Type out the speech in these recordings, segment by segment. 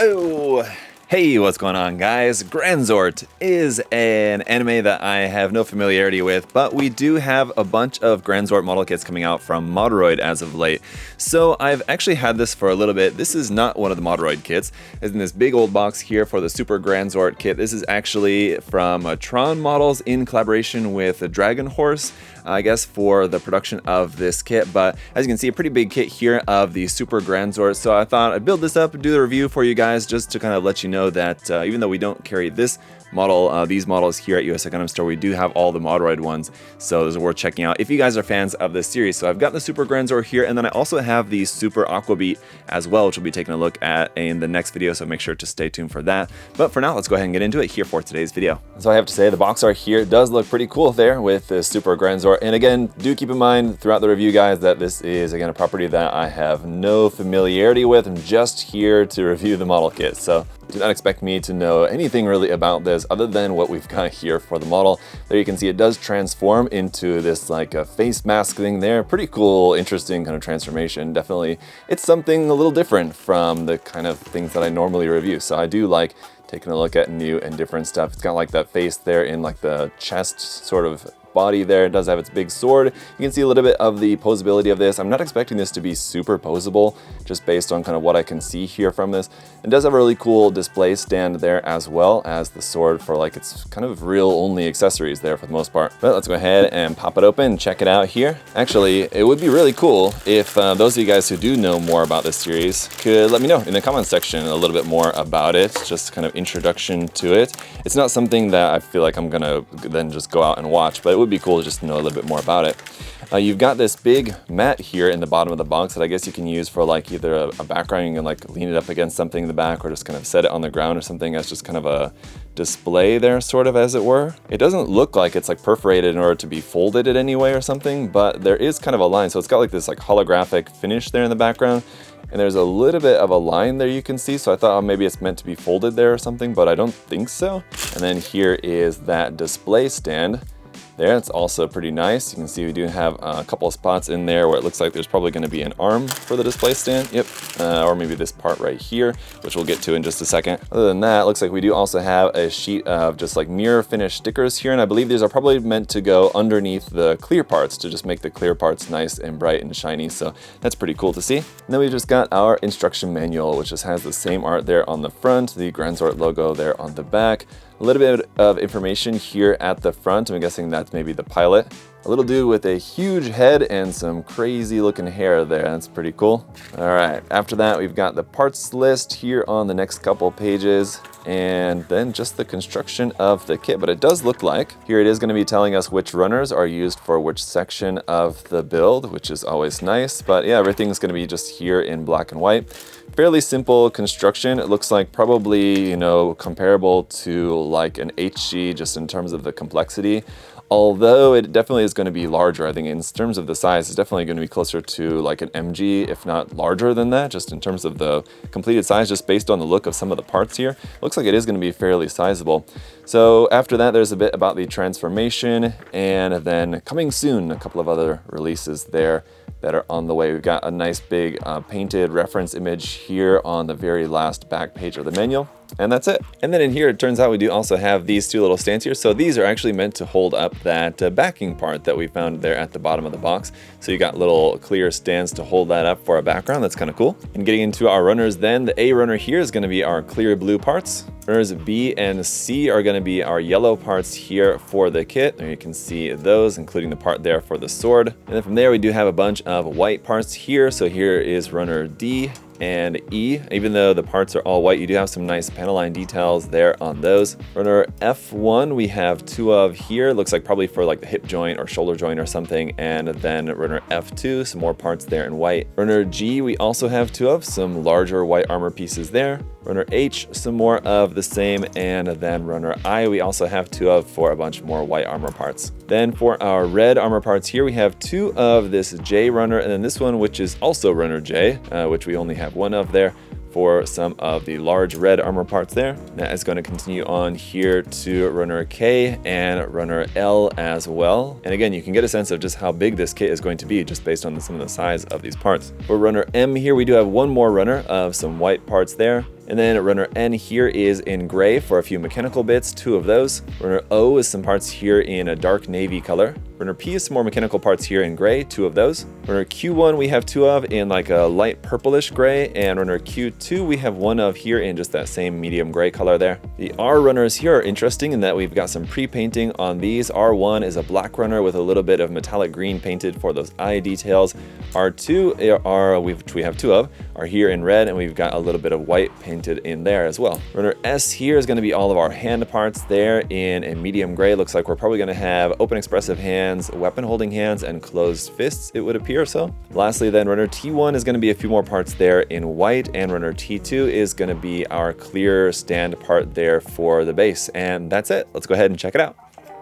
Oh, hey, what's going on, guys? Granzort is an anime that I have no familiarity with, but we do have a bunch of Granzort model kits coming out from Modoroid as of late. So I've actually had this for a little bit. This is not one of the Modoroid kits. It's in this big old box here for the Super Granzort kit. This is actually from Tron Models in collaboration with Dragon Horse, I guess, for the production of this kit. But as you can see, a pretty big kit here of the Super Granzort. So I thought I'd build this up and do the review for you guys just to kind of let you know that even though we don't carry this model, these models here at USA Gundam Store, we do have all the Modoroid ones, so those are worth checking out if you guys are fans of this series. So I've got the Super Granzort here, and then I also have the Super Aquabeat as well, which we'll be taking a look at in the next video, so make sure to stay tuned for that. But for now, let's go ahead and get into it here for today's video. So I have to say, the box art here does look pretty cool there with the Super Granzort, and again, do keep in mind throughout the review, guys, that this is, again, a property that I have no familiarity with. I'm just here to review the model kit, so do not expect me to know anything really about this other than what we've got here for the model. There you can see it does transform into this like a face mask thing there. Pretty cool, interesting kind of transformation. Definitely, it's something a little different from the kind of things that I normally review. So I do like taking a look at new and different stuff. It's got like that face there in like the chest sort of body there. It does have its big sword. You can see a little bit of the posability of this. I'm not expecting this to be super posable, just based on kind of what I can see here from this. It does have a really cool display stand there, as well as the sword for like its kind of real only accessories there for the most part. But let's go ahead and pop it open and check it out here. Actually, it would be really cool if those of you guys who do know more about this series could let me know in the comments section a little bit more about it, just kind of introduction to it. It's not something that I feel like I'm gonna then just go out and watch, but it would be cool just to know a little bit more about it. You've got this big mat here in the bottom of the box that I guess you can use for like either a background. You can like lean it up against something in the back, or just kind of set it on the ground or something as just kind of a display there, sort of, as it were. It doesn't look like it's like perforated in order to be folded in any way or something, but there is kind of a line. So it's got like this like holographic finish there in the background. And there's a little bit of a line there you can see, so I thought, oh, maybe it's meant to be folded there or something, but I don't think so. And then here is that display stand. There, it's also pretty nice. You can see we do have a couple of spots in there where it looks like there's probably going to be an arm for the display stand. Yep, or maybe this part right here, which we'll get to in just a second. Other than that, it looks like we do also have a sheet of just like mirror finish stickers here, and I believe these are probably meant to go underneath the clear parts to just make the clear parts nice and bright and shiny, so that's pretty cool to see. And then we've just got our instruction manual, which just has the same art there on the front, the Granzort logo there on the back. A little bit of information here at the front. I'm guessing that's maybe the pilot. A little dude with a huge head and some crazy looking hair there. That's pretty cool. All right, after that, we've got the parts list here on the next couple pages, and then just the construction of the kit. But it does look like here it is going to be telling us which runners are used for which section of the build, which is always nice. But yeah, everything's going to be just here in black and white. Fairly simple construction. It looks like probably, you know, comparable to like an HG just in terms of the complexity. Although it definitely is going to be larger. I think in terms of the size, it's definitely going to be closer to like an MG, if not larger than that, just in terms of the completed size, just based on the look of some of the parts here. Looks like it is going to be fairly sizable. So after that, there's a bit about the transformation, and then coming soon, a couple of other releases there that are on the way. We've got a nice big painted reference image here on the very last back page of the manual. And that's it. And then in here, it turns out we do also have these two little stands here. So these are actually meant to hold up that backing part that we found there at the bottom of the box. So you got little clear stands to hold that up for a background. That's kind of cool. And getting into our runners then, the A runner here is going to be our clear blue parts. Runners B and C are going to be our yellow parts here for the kit. There you can see those, including the part there for the sword. And then from there, we do have a bunch of white parts here. So here is runner D and E. Even though the parts are all white, you do have some nice panel line details there on those. Runner F1 we have two of here. Looks like probably for like the hip joint or shoulder joint or something. And then runner F2, some more parts there in white. Runner G we also have two of, some larger white armor pieces there. Runner H, some more of the same, and then runner I we also have two of for a bunch more white armor parts. Then for our red armor parts here, we have two of this J runner, and then this one, which is also runner J, which we only have one of there. for some of the large red armor parts there. That is going to continue on here to runner K and runner L as well. And again, you can get a sense of just how big this kit is going to be just based on some of the size of these parts. For runner M here, we do have one more runner of some white parts there. And then runner N here is in gray for a few mechanical bits, 2 of those. Runner O is some parts here in a dark navy color. Runner P is some more mechanical parts here in gray, 2 of those. Runner Q1 we have 2 of in like a light purplish gray, and runner Q2 we have 1 of here in just that same medium gray color there. The R runners here are interesting in that we've got some pre-painting on these. R1 is a black runner with a little bit of metallic green painted for those eye details. R2 which we have 2 of, are here in red, and we've got a little bit of white painted in there as well. Runner S here is going to be all of our hand parts there in a medium gray. Looks like we're probably going to have open expressive hands, weapon holding hands, and closed fists, it would appear so. Lastly then, runner T1 is going to be a few more parts there in white, and runner T2 is going to be our clear stand part there for the base. And that's it. Let's go ahead and check it out.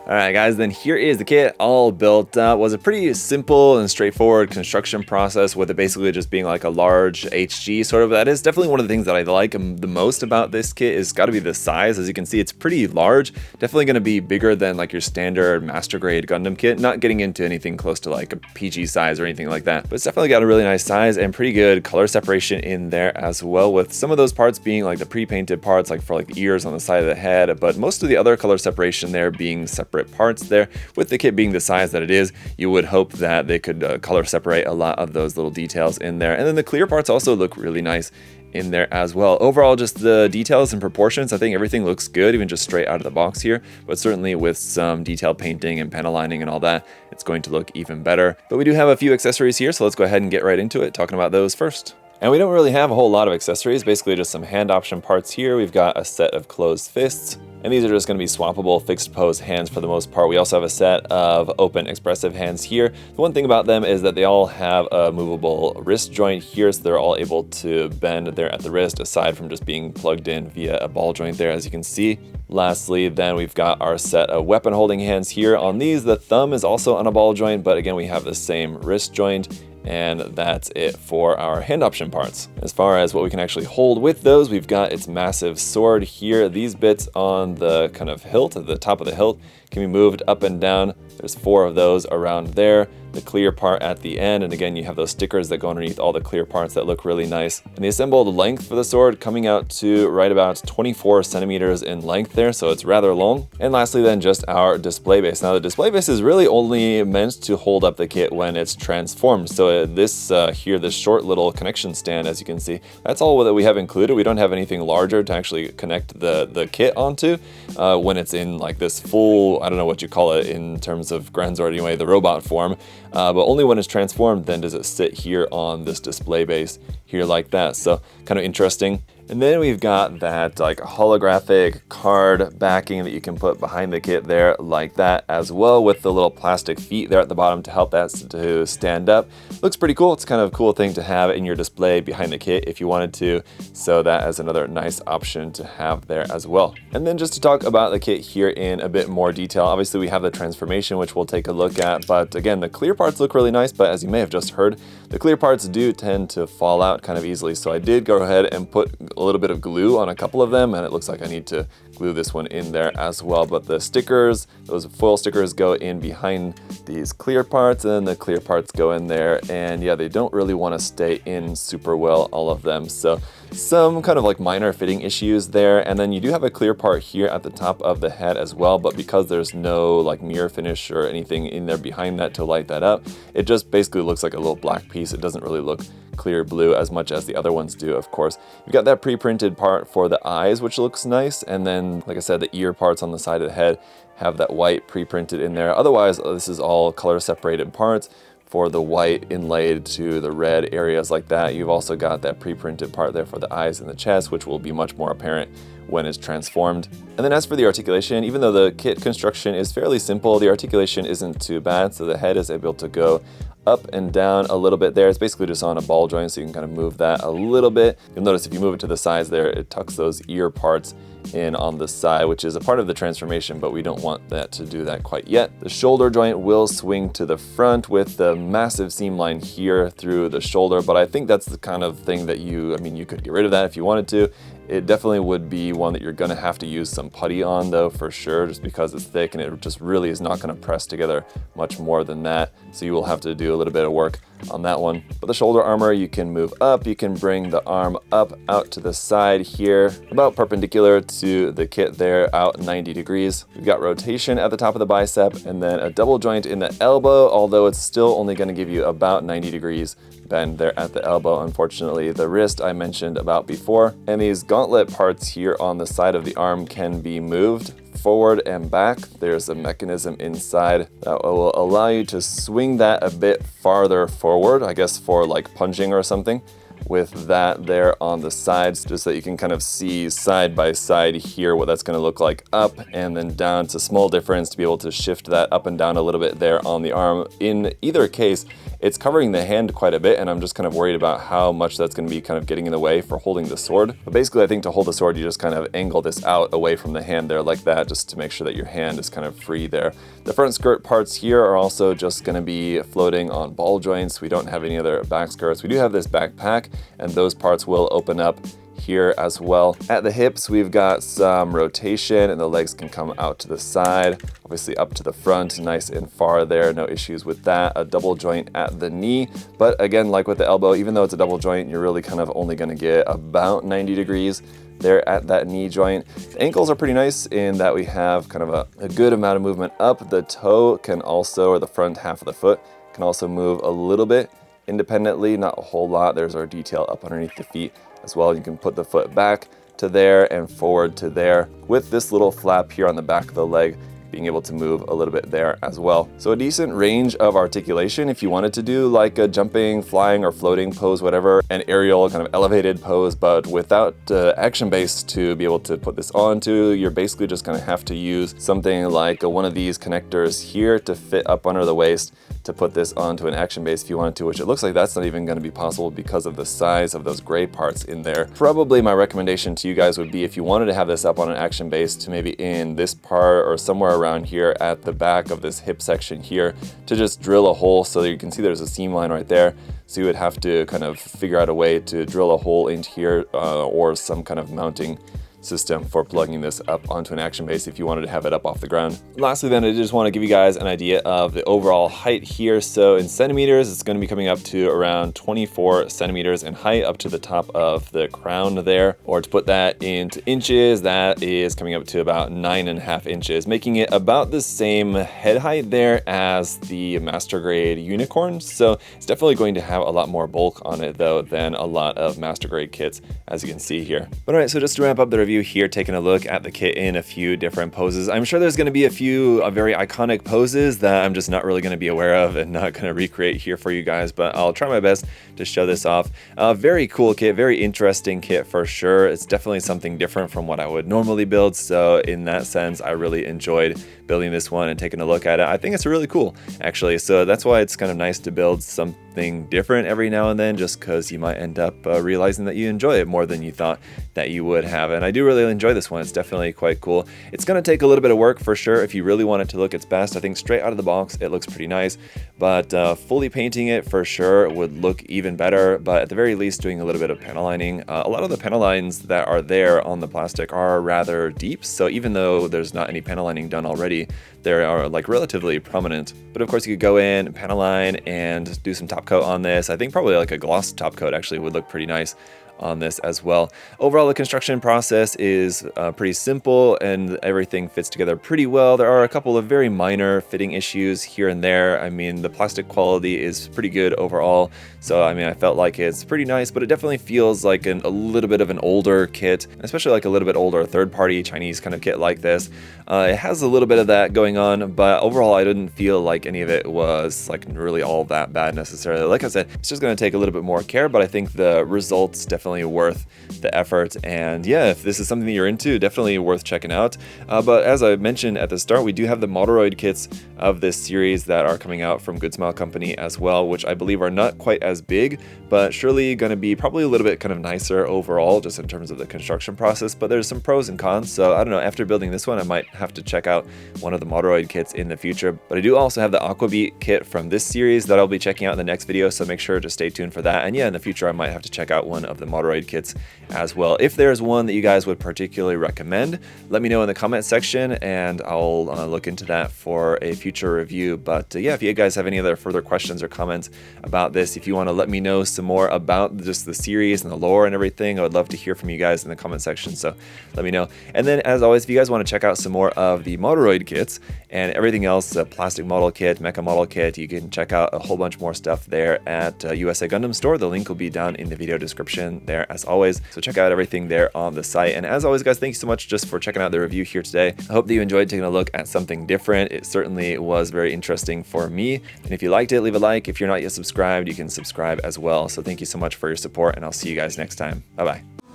Alright guys, then here is the kit all built up. It was a pretty simple and straightforward construction process with it basically just being like a large HG sort of. That is definitely one of the things that I like the most about this kit is got to be the size. As you can see, it's pretty large. Definitely going to be bigger than like your standard master grade Gundam kit. Not getting into anything close to like a PG size or anything like that. But it's definitely got a really nice size and pretty good color separation in there as well, with some of those parts being like the pre-painted parts like for like the ears on the side of the head, but most of the other color separation there being separate parts there. With the kit being the size that it is, you would hope that they could color separate a lot of those little details in there. And then the clear parts also look really nice in there as well. Overall, just the details and proportions, I think everything looks good, even just straight out of the box here, but certainly with some detailed painting and panel lining and all that, it's going to look even better. But we do have a few accessories here, so let's go ahead and get right into it, talking about those first. And we don't really have a whole lot of accessories, basically just some hand option parts here. We've got a set of closed fists, and these are just going to be swappable fixed pose hands for the most part. We also have a set of open expressive hands here. The one thing about them is that they all have a movable wrist joint here, so they're all able to bend there at the wrist, aside from just being plugged in via a ball joint there, as you can see. Lastly, then we've got our set of weapon holding hands here. On these, the thumb is also on a ball joint, but again, we have the same wrist joint. And that's it for our hand option parts. As far as what we can actually hold with those, we've got its massive sword here. These bits on the kind of hilt, at the top of the hilt, can be moved up and down. There's 4 of those around there. The clear part at the end, and again you have those stickers that go underneath all the clear parts that look really nice. And the assembled length for the sword coming out to right about 24 centimeters in length there, so it's rather long. And lastly then, just our display base. Now the display base is really only meant to hold up the kit when it's transformed. So this here, this short little connection stand, as you can see, that's all that we have included. We don't have anything larger to actually connect the kit onto when it's in like this full, I don't know what you call it in terms of Granzort anyway, the robot form. But only when it's transformed then does it sit here on this display base here like that. So kind of interesting. And then we've got that like holographic card backing that you can put behind the kit there like that as well, with the little plastic feet there at the bottom to help that to stand up. Looks pretty cool. It's kind of a cool thing to have in your display behind the kit if you wanted to. So that is another nice option to have there as well. And then just to talk about the kit here in a bit more detail, obviously we have the transformation, which we'll take a look at. But again, the clear parts look really nice, but as you may have just heard, the clear parts do tend to fall out kind of easily. So I did go ahead and put a little bit of glue on a couple of them, and it looks like I need to glue this one in there as well. But the stickers, those foil stickers, go in behind these clear parts, and then the clear parts go in there, and yeah, they don't really want to stay in super well, all of them. So some kind of like minor fitting issues there. And then you do have a clear part here at the top of the head as well, but because there's no like mirror finish or anything in there behind that to light that up, it just basically looks like a little black piece. It doesn't really look clear blue as much as the other ones do, of course. You've got that pre-printed part for the eyes, which looks nice, and then like I said, the ear parts on the side of the head have that white pre-printed in there. Otherwise, this is all color separated parts for the white inlaid to the red areas like that. You've also got that pre-printed part there for the eyes and the chest, which will be much more apparent when it's transformed. And then as for the articulation, even though the kit construction is fairly simple, the articulation isn't too bad. So the head is able to go up and down a little bit there. It's basically just on a ball joint, so you can kind of move that a little bit. You'll notice if you move it to the sides there, it tucks those ear parts in on the side, which is a part of the transformation, but we don't want that to do that quite yet. The shoulder joint will swing to the front with the massive seam line here through the shoulder, but I think that's the kind of thing that you could get rid of that if you wanted to. It definitely would be one that you're gonna have to use some putty on though, for sure, just because it's thick and it just really is not gonna press together much more than that. So you will have to do a little bit of work on that one. But the shoulder armor, you can move up, you can bring the arm up out to the side here, about perpendicular to the kit there, out 90 degrees. We've got rotation at the top of the bicep and then a double joint in the elbow, although it's still only gonna give you about 90 degrees bend there at the elbow. Unfortunately, the wrist I mentioned about before. And these gauntlet parts here on the side of the arm can be moved forward and back. There's a mechanism inside that will allow you to swing that a bit farther forward, I guess for like punching or something, with that there on the sides, just so that you can kind of see side by side here what that's going to look like up and then down. It's a small difference to be able to shift that up and down a little bit there on the arm. In either case, it's covering the hand quite a bit, and I'm just kind of worried about how much that's going to be kind of getting in the way for holding the sword. But basically, I think to hold the sword, you just kind of angle this out away from the hand there like that, just to make sure that your hand is kind of free there. The front skirt parts here are also just going to be floating on ball joints. We don't have any other back skirts. We do have this backpack, and those parts will open up here as well. At the hips, we've got some rotation and the legs can come out to the side, obviously up to the front, nice and far there, no issues with that. A double joint at the knee, but again, like with the elbow, even though it's a double joint, you're really kind of only gonna get about 90 degrees there at that knee joint. The ankles are pretty nice in that we have kind of a good amount of movement up. The toe can also, or the front half of the foot, can also move a little bit independently, not a whole lot. There's our detail up underneath the feet as well. You can put the foot back to there and forward to there with this little flap here on the back of the leg, being able to move a little bit there as well. So a decent range of articulation if you wanted to do like a jumping, flying, or floating pose, whatever, an aerial kind of elevated pose, but without action base to be able to put this onto, you're basically just gonna have to use something like one of these connectors here to fit up under the waist to put this onto an action base if you wanted to, which it looks like that's not even going to be possible because of the size of those gray parts in there. Probably my recommendation to you guys would be, if you wanted to have this up on an action base, to maybe in this part or somewhere around here at the back of this hip section here, to just drill a hole so that you can see there's a seam line right there. So you would have to kind of figure out a way to drill a hole into here or some kind of mounting system for plugging this up onto an action base if you wanted to have it up off the ground. Lastly then, I just want to give you guys an idea of the overall height here. So in centimeters, it's going to be coming up to around 24 centimeters in height up to the top of the crown there. Or to put that into inches, that is coming up to about 9.5 inches, making it about the same head height there as the master grade unicorn. So it's definitely going to have a lot more bulk on it though than a lot of master grade kits, as you can see here. But all right, so just to wrap up the review here, taking a look at the kit in a few different poses. I'm sure there's going to be a few very iconic poses that I'm just not really going to be aware of and not going to recreate here for you guys, but I'll try my best to show this off. Very cool kit, very interesting kit for sure. It's definitely something different from what I would normally build, so in that sense, I really enjoyed building this one and taking a look at it. I think it's really cool, actually, so that's why it's kind of nice to build something different every now and then, just because you might end up realizing that you enjoy it more than you thought that you would have. And I do really enjoy this one. It's definitely quite cool. It's going to take a little bit of work for sure if you really want it to look its best. I think straight out of the box it looks pretty nice, but fully painting it for sure would look even better. But at the very least, doing a little bit of panel lining. A lot of the panel lines that are there on the plastic are rather deep, so even though there's not any panel lining done already, they are like relatively prominent. But of course you could go in, panel line, and do some top coat on this. I think probably like a gloss top coat actually would look pretty nice on this as well. Overall, the construction process is pretty simple and everything fits together pretty well. There are a couple of very minor fitting issues here and there. I mean, the plastic quality is pretty good overall, so I mean, I felt like it's pretty nice, but it definitely feels like a little bit of an older kit, especially like a little bit older third-party Chinese kind of kit like this. It has a little bit of that going on, but overall I didn't feel like any of it was like really all that bad necessarily. Like I said, it's just going to take a little bit more care, but I think the results definitely definitely worth the effort. And yeah, if this is something that you're into, definitely worth checking out. But as I mentioned at the start, we do have the Moderoid kits of this series that are coming out from Good Smile Company as well, which I believe are not quite as big, but surely going to be probably a little bit kind of nicer overall, just in terms of the construction process. But there's some pros and cons, so I don't know, after building this one, I might have to check out one of the Moderoid kits in the future. But I do also have the Aquabeat kit from this series that I'll be checking out in the next video, so make sure to stay tuned for that. And yeah, in the future, I might have to check out one of the Moderoid kits as well. If there's one that you guys would particularly recommend, let me know in the comment section, and I'll look into that for a future review. But yeah, if you guys have any other further questions or comments about this, if you want to let me know some more about just the series and the lore and everything, I would love to hear from you guys in the comment section, so let me know. And then as always, if you guys want to check out some more of the Moderoid kits and everything else, plastic model kit, mecha model kit, you can check out a whole bunch more stuff there at USA Gundam Store. The link will be down in the video description there as always, so check out everything there on the site. And as always, guys, thank you so much just for checking out the review here today. I hope that you enjoyed taking a look at something different. It certainly was very interesting for me, and if you liked it, leave a like. If you're not yet subscribed, you can subscribe as well. So thank you so much for your support, and I'll see you guys next time. Bye bye.